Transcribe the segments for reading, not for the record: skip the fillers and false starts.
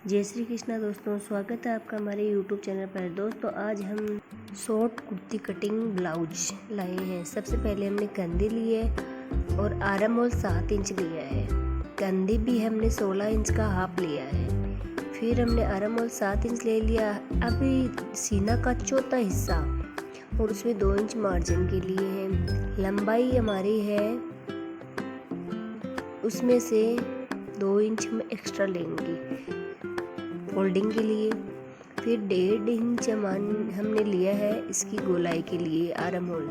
जय श्री कृष्णा दोस्तों, स्वागत है आपका हमारे YouTube चैनल पर। दोस्तों आज हम शॉर्ट कुर्ती कटिंग ब्लाउज लाए हैं। सबसे पहले हमने कंधे लिए और आर्म होल 7 इंच लिया है। कंधे भी हमने 16 इंच का हाफ लिया है। फिर हमने आर्म होल 7 इंच ले लिया। अभी सीना का चौथा हिस्सा और उसमें 2 इंच मार्जिन के लिए है। लंबाई हमारी है, उसमें से 2 इंच हम एक्स्ट्रा लेंगे फोल्डिंग के लिए। फिर 1.5 इंच हमने लिया है इसकी गोलाई के लिए आर्म होल।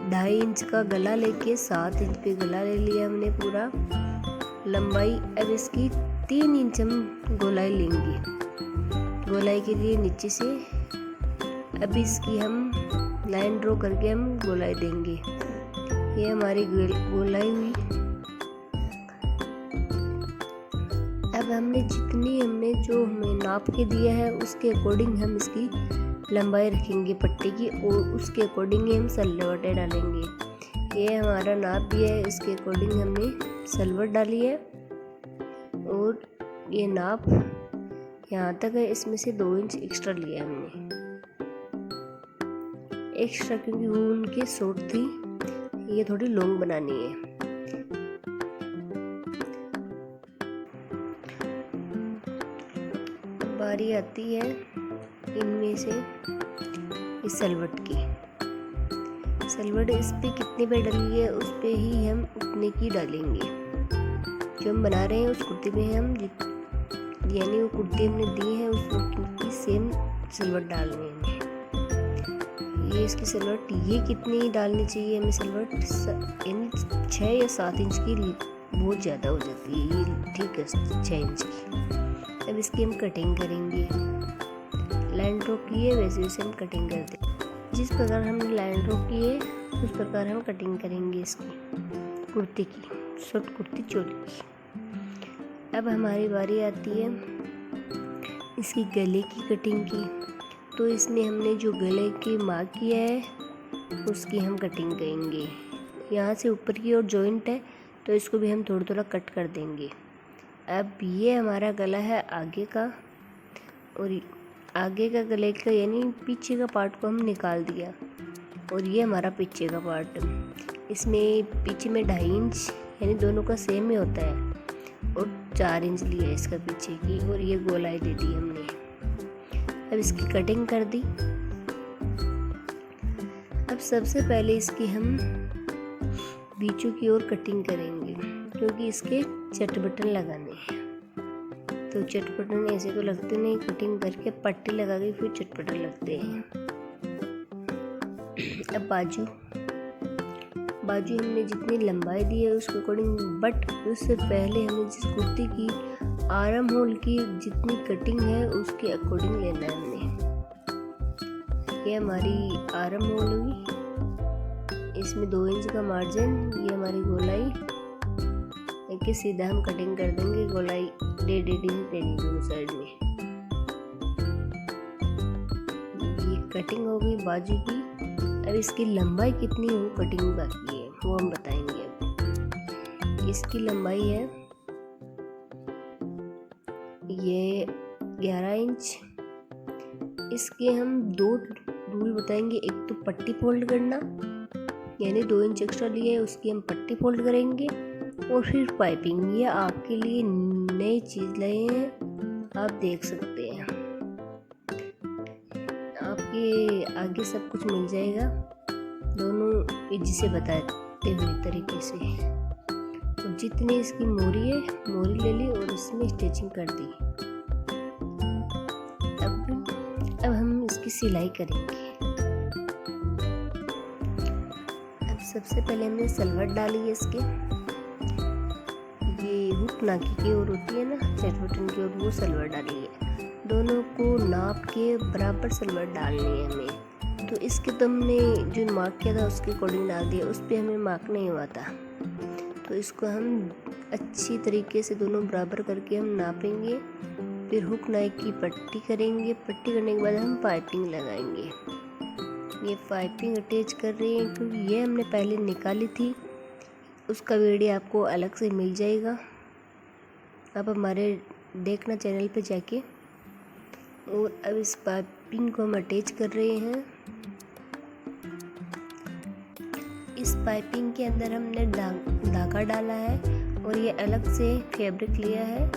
2.5 इंच का गला लेके 7 इंच पे गला ले लिया हमने पूरा। लंबाई अब इसकी 3 इंच हम गोलाई लेंगे। गोलाई के लिए नीचे से अब इसकी हम लाइन ड्रॉ करके हम गोलाई देंगे। ये हमारी गोलाई हुई। अब हमने जो हमें नाप के दिया है उसके अकॉर्डिंग हम इसकी लंबाई रखेंगे पट्टी की और उसके अकॉर्डिंग ही हम सलवटें डालेंगे। ये हमारा नाप भी है, इसके अकॉर्डिंग हमने सलवट डाली है और ये नाप यहाँ तक है। इसमें से 2 इंच एक्स्ट्रा लिया हमने एक्स्ट्रा, क्योंकि वो उनकी शॉर्ट थी, ये थोड़ी लॉन्ग बनानी है। बारी आती है इनमें से इस सलवट की। सलवट इस पे कितने पे डली है उस पे ही हम उतने की डालेंगे। जो हम बना रहे हैं उस कुर्ती में हम यानी वो कुर्ती हमने दी है उस की सेम सलवट डालनी है। ये इसकी सलवट ये कितनी डालनी चाहिए हमें सलवट, यानी 6 या 7 इंच की बहुत ज़्यादा हो जाती है, ये ठीक है 6 इंच की। अब इसकी हम कटिंग करेंगे। लाइन ड्रॉ किए वैसे वैसे हम कटिंग करते हैं। जिस प्रकार हमने लाइन ड्रॉ की है उस प्रकार हम कटिंग करेंगे इसकी कुर्ती की, शॉर्ट कुर्ती चोली की। अब हमारी बारी आती है इसकी गले की कटिंग की। तो इसमें हमने जो गले की मार्क किया है उसकी हम कटिंग करेंगे। यहाँ से ऊपर की ओर जॉइंट है तो इसको भी हम थोड़ा थोड़ा कट कर देंगे। अब ये हमारा गला है आगे का, और आगे का गले का यानी पीछे का पार्ट को हम निकाल दिया और ये हमारा पीछे का पार्ट। इसमें पीछे में 2.5 इंच यानी दोनों का सेम ही होता है और 4 इंच लिया है इसका पीछे की, और ये गोलाई दे दी हमने। अब इसकी कटिंग कर दी। अब सबसे पहले इसकी हम बीचों की ओर कटिंग करेंगे, क्योंकि इसके चट बटन लगाने हैं। तो चट बटन ऐसे तो लगते नहीं, कटिंग करके पट्टी लगा के फिर चट बटन लगते हैं। अब बाजू हमने जितनी लंबाई दी है उसके अकॉर्डिंग, बट उससे पहले हमें जिस कुर्ती की आर्म होल की जितनी कटिंग है उसके अकॉर्डिंग लेना है हमने। ये हमारी आर्म होल हुई, इसमें 2 इंच का मार्जिन, ये हमारी गोलाई कि सीधा हम कटिंग कर देंगे। गोलाई 1.5 इंच देंगे दोनों साइड में। ये कटिंग हो गई बाजू की। अब इसकी लंबाई कितनी हो कटिंग बाकी है वो हम बताएंगे। अब इसकी लंबाई है ये 11 इंच। इसके हम 2 रूल बताएंगे। एक तो पट्टी फोल्ड करना, यानी 2 इंच एक्स्ट्रा लिए है उसकी हम पट्टी फोल्ड करेंगे, और फिर पाइपिंग। ये आपके लिए नई चीज़ लाए हैं, आप देख सकते हैं। आपके आगे सब कुछ मिल जाएगा दोनों जिसे बताते हुए तरीके से। और जितनी इसकी मोरी है मोरी ले ली और इसमें स्टिचिंग कर दी। अब हम इसकी सिलाई करेंगे। अब सबसे पहले हमने सलवट डाली है इसके, ये हुक नाकी की ओर होती है ना, चट बटन की ओर, वो सलवट डाली है। दोनों को नाप के बराबर सलवट डालनी है हमें। तो इसके तो हमने जो मार्क किया था उसके अकॉर्डिंग डाल दिया, उस पर हमें मार्क नहीं हुआ था। तो इसको हम अच्छी तरीके से दोनों बराबर करके हम नापेंगे। फिर हुक नाक की पट्टी करेंगे। पट्टी करने के बाद हम पाइपिंग लगाएंगे। ये पाइपिंग अटैच कर रही है क्योंकि ये हमने पहले निकाली थी, उसका वीडियो आपको अलग से मिल जाएगा। अब हमारे देखना चैनल पे जाके। और अब इस पाइपिंग को हम अटैच कर रहे हैं। इस पाइपिंग के अंदर हमने धागा डाला है और ये अलग से फैब्रिक लिया है,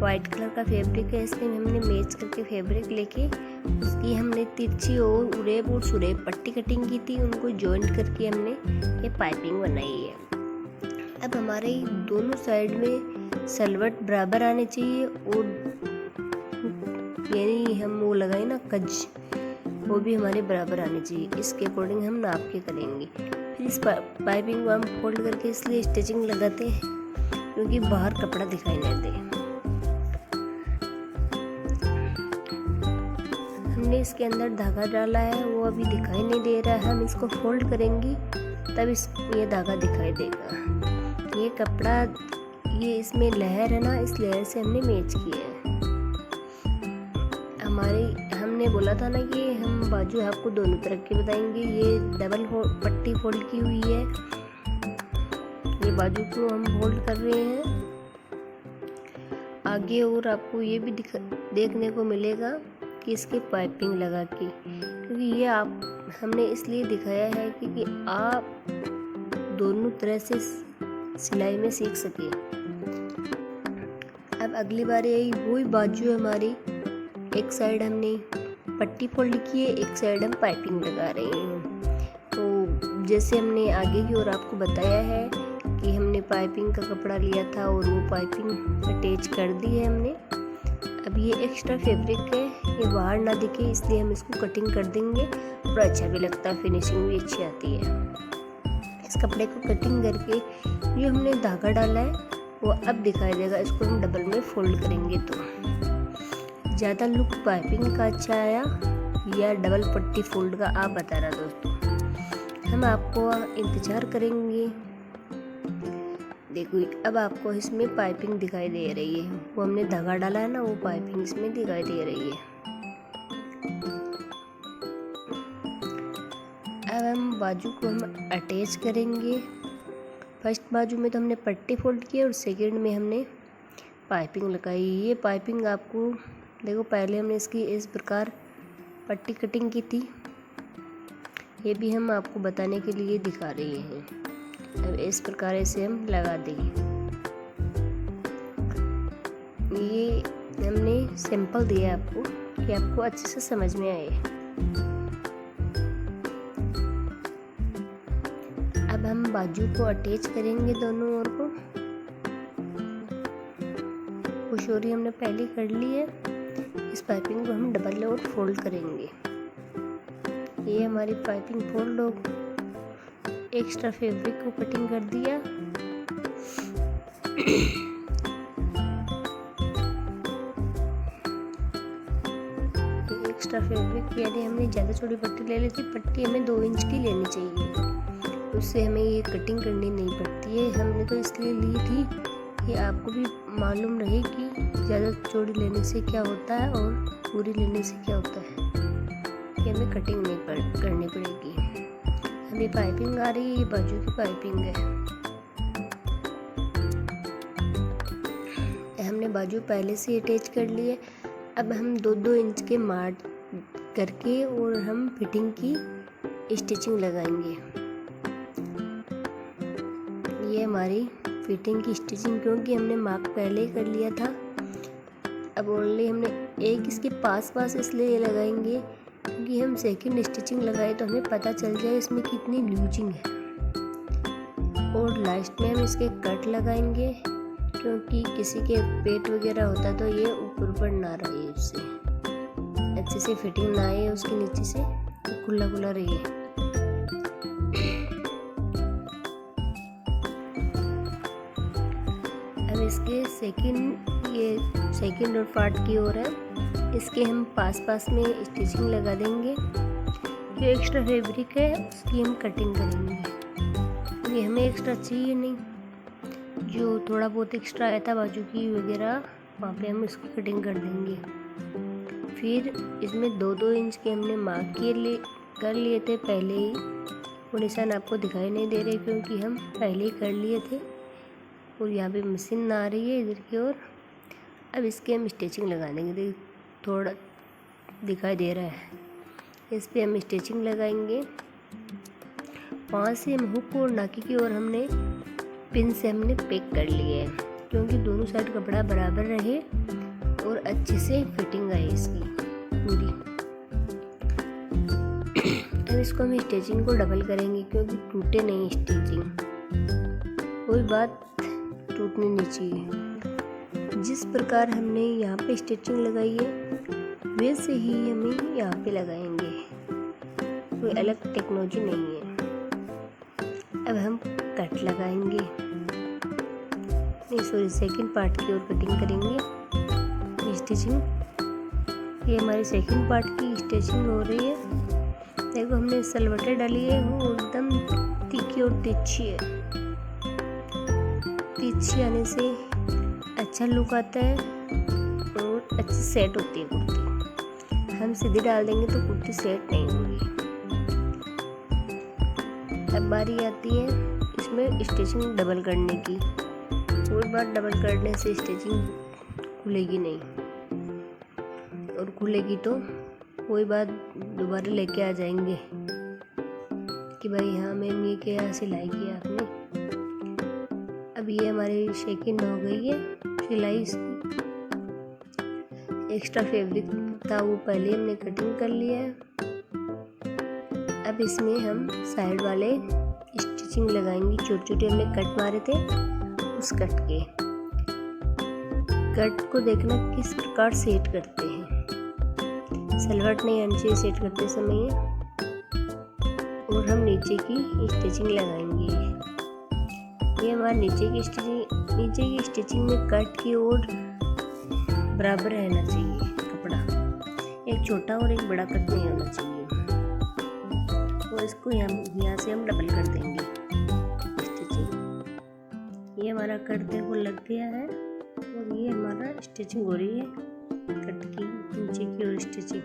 वाइट कलर का फैब्रिक है। इसमें हमने मैच करके फैब्रिक लेके उसकी हमने तिरछी और उड़ेब और सुरेब पट्टी कटिंग की थी, उनको जॉइंट करके हमने ये पाइपिंग बनाई है। अब हमारे दोनों साइड में सलवट बराबर आने चाहिए और यानी हम वो लगाए ना कज, वो भी हमारे बराबर आने चाहिए। इसके अकॉर्डिंग हम नाप के करेंगे। फिर इस पाइपिंग को हम फोल्ड करके इसलिए स्टिचिंग लगाते हैं क्योंकि बाहर कपड़ा दिखाई नहीं दे। हमने इसके अंदर धागा डाला है, वो अभी दिखाई नहीं दे रहा है। हम इसको फोल्ड करेंगे तब ये धागा दिखाई देगा। ये कपड़ा, ये इसमें लहर है ना, इस लहर से हमने मैच किया है। हमने बोला था ना कि हम बाजू आपको दोनों तरफ के बताएंगे। ये डबल पट्टी फोल्ड की हुई है, ये बाजू को हम फोल्ड कर रहे हैं आगे। और आपको ये भी देखने को मिलेगा कि इसकी पाइपिंग लगा के, क्योंकि ये हमने इसलिए दिखाया है क्योंकि आप दोनों तरह से सिलाई में सीख सके। अब अगली बार यही वही बाजू है हमारी, एक साइड हमने पट्टी फोल्ड की है, एक साइड हम पाइपिंग लगा रहे हैं। तो जैसे हमने आगे की ओर आपको बताया है कि हमने पाइपिंग का कपड़ा लिया था और वो पाइपिंग अटैच कर दी है हमने। अब ये एक्स्ट्रा फैब्रिक है, ये बाहर ना दिखे इसलिए हम इसको कटिंग कर देंगे और अच्छा भी लगता है, फिनिशिंग भी अच्छी आती है। इस कपड़े को कटिंग करके जो हमने धागा डाला है वो अब दिखाई देगा। इसको हम डबल में फोल्ड करेंगे तो ज़्यादा लुक पाइपिंग का अच्छा आया या डबल पट्टी फोल्ड का, आप बताना दोस्तों। हम आपको इंतज़ार करेंगे। देखो अब आपको इसमें पाइपिंग दिखाई दे रही है, वो हमने धागा डाला है ना, वो पाइपिंग इसमें दिखाई दे रही है। अब हम बाजू को हम अटैच करेंगे। फर्स्ट बाजू में तो हमने पट्टी फोल्ड की और सेकंड में हमने पाइपिंग लगाई। ये पाइपिंग आपको देखो, पहले हमने इसकी इस प्रकार पट्टी कटिंग की थी, ये भी हम आपको बताने के लिए दिखा रहे हैं। अब इस प्रकार ऐसे हम लगा देंगे। ये हमने सिंपल दिया आपको कि आपको अच्छे से समझ में आए। अब हम बाजू को अटैच करेंगे दोनों ओर को। कुशोरी हमने पहले कर ली है। इस पाइपिंग को हम डबल और फोल्ड करेंगे। ये हमारी पाइपिंग फोल्ड हो, एक्स्ट्रा फैब्रिक को कटिंग कर दिया। एक्स्ट्रा फैब्रिक यानी हमने ज़्यादा छोटी पट्टी ले ली थी, पट्टी हमें 2 इंच की लेनी चाहिए, उससे हमें ये कटिंग करनी नहीं पड़ती है। हमने तो इसलिए ली थी कि आपको भी मालूम रहे कि ज़्यादा चौड़ी लेने से क्या होता है और पूरी लेने से क्या होता है, कि हमें कटिंग नहीं करनी पड़ेगी। हमें पाइपिंग आ रही है, ये बाजू की पाइपिंग है। हमने बाजू पहले से अटैच कर ली है। अब हम 2-2 इंच के मार्क करके और हम फिटिंग की स्टिचिंग लगाएंगे। ये हमारी फिटिंग की स्टिचिंग, क्योंकि हमने मार्क पहले ही कर लिया था। अब ओनली हमने एक इसके पास इसलिए लगाएंगे क्योंकि हम सेकंड स्टिचिंग लगाए तो हमें पता चल जाए इसमें कितनी लूजिंग है। और लास्ट में हम इसके कट लगाएंगे, क्योंकि किसी के पेट वगैरह होता तो ये ऊपर ना रहे, उससे अच्छे से फिटिंग ना आए, उसके नीचे से खुला खुला रहे। अब इसके सेकंड और पार्ट की ओर है, इसके हम पास में स्टिचिंग लगा देंगे। जो एक्स्ट्रा फैब्रिक है उसकी हम कटिंग करेंगे। ये हमें एक्स्ट्रा चाहिए नहीं, जो थोड़ा बहुत एक्स्ट्रा आया था बाजू की वगैरह, वहाँ पे हम इसकी कटिंग कर देंगे। फिर इसमें 2-2 इंच के हमने मार्क कर लिए थे पहले ही। वो निशान आपको दिखाई नहीं दे रहे क्योंकि हम पहले ही कर लिए थे। और यहाँ पे मशीन आ रही है इधर की ओर। अब इसके हम स्टिचिंग लगा देंगे। थोड़ा दिखाई दे रहा है, इस पे हम स्टिचिंग लगाएंगे। वहाँ से हम हुक और नाकी की ओर हमने पिन से हमने पैक कर लिए है, क्योंकि दोनों साइड कपड़ा बराबर रहे और अच्छे से फिटिंग आए इसकी पूरी। अब इसको हम स्टिचिंग को डबल करेंगे, क्योंकि टूटे नहीं स्टिचिंग, कोई बात टूटनी नहीं चाहिए। जिस प्रकार हमने यहाँ पे स्टिचिंग लगाई है वैसे ही हमें यहाँ पे लगाएंगे, कोई अलग टेक्नोलॉजी नहीं है। अब हम कट लगाएंगे, नहीं सॉरी, सेकंड पार्ट की ओर कटिंग करेंगे स्टिचिंग। ये हमारी सेकंड पार्ट की स्टिचिंग हो रही है। देखो हमने सलवटें डाली है, वो एकदम तीखी और तिरछी है। तिरछी आने से अच्छा लुक आता है और अच्छी सेट होती है कुर्ती। हम सीधी डाल देंगे तो कुर्ती सेट नहीं होगी। अब बारी आती है इसमें स्टिचिंग डबल करने की। एक बार डबल करने से स्टिचिंग खुलेगी नहीं, और खुलेगी तो कोई बात दोबारा लेके आ जाएंगे कि भाई हाँ मैम ये क्या सिलाई की आपने। अब ये हमारी सेकंड हो गई है सिलाई। एक्स्ट्रा फैब्रिक था वो पहले हमने कटिंग कर लिया है। अब इसमें हम साइड वाले स्टिचिंग लगाएंगे। छोटे छोटे हमने कट मारे थे, उस कट को देखना किस प्रकार सेट करते हैं। सलवट नहीं आनी चाहिए सेट करते समय। और हम नीचे की स्टिचिंग लगाएंगे। ये हमारा नीचे की स्टिचिंग में कट की ओर बराबर रहना चाहिए कपड़ा, एक छोटा और एक बड़ा कट नहीं होना चाहिए। और इसको यहाँ से हम डबल कर देंगे स्टिचिंग। ये हमारा कट देखो लग गया है, और ये हमारा स्टिचिंग हो रही है कट की नीचे की ओर स्टिचिंग।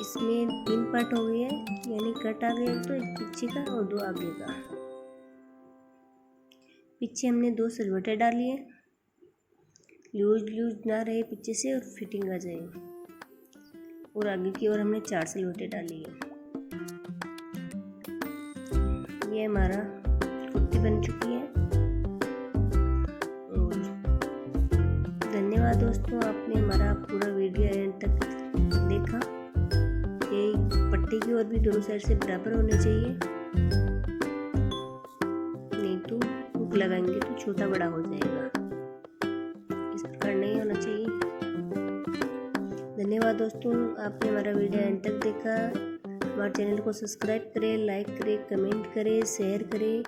इसमें 3 पार्ट हो गए हैं, यानी कट आ गया तो एक पीछे का और 2 आगे का। पीछे हमने 2 सलवटें डाली है, लूज ना रहे पीछे से और फिटिंग आ जाए। और आगे की ओर हमने 4 सलवटें डाली है। ये हमारा कुर्ती बन चुकी है। और धन्यवाद दोस्तों, आपने हमारा पूरा वीडियो एंड तक देखा। ये पट्टी की ओर भी दोनों साइड से बराबर होने चाहिए, नहीं तो हुक लगाएंगे तो छोटा बड़ा हो जाएगा। इस प्रकार नहीं होना चाहिए। धन्यवाद दोस्तों, आपने हमारा वीडियो एंड तक देखा। हमारे चैनल को सब्सक्राइब करें, लाइक करें, कमेंट करें, शेयर करें।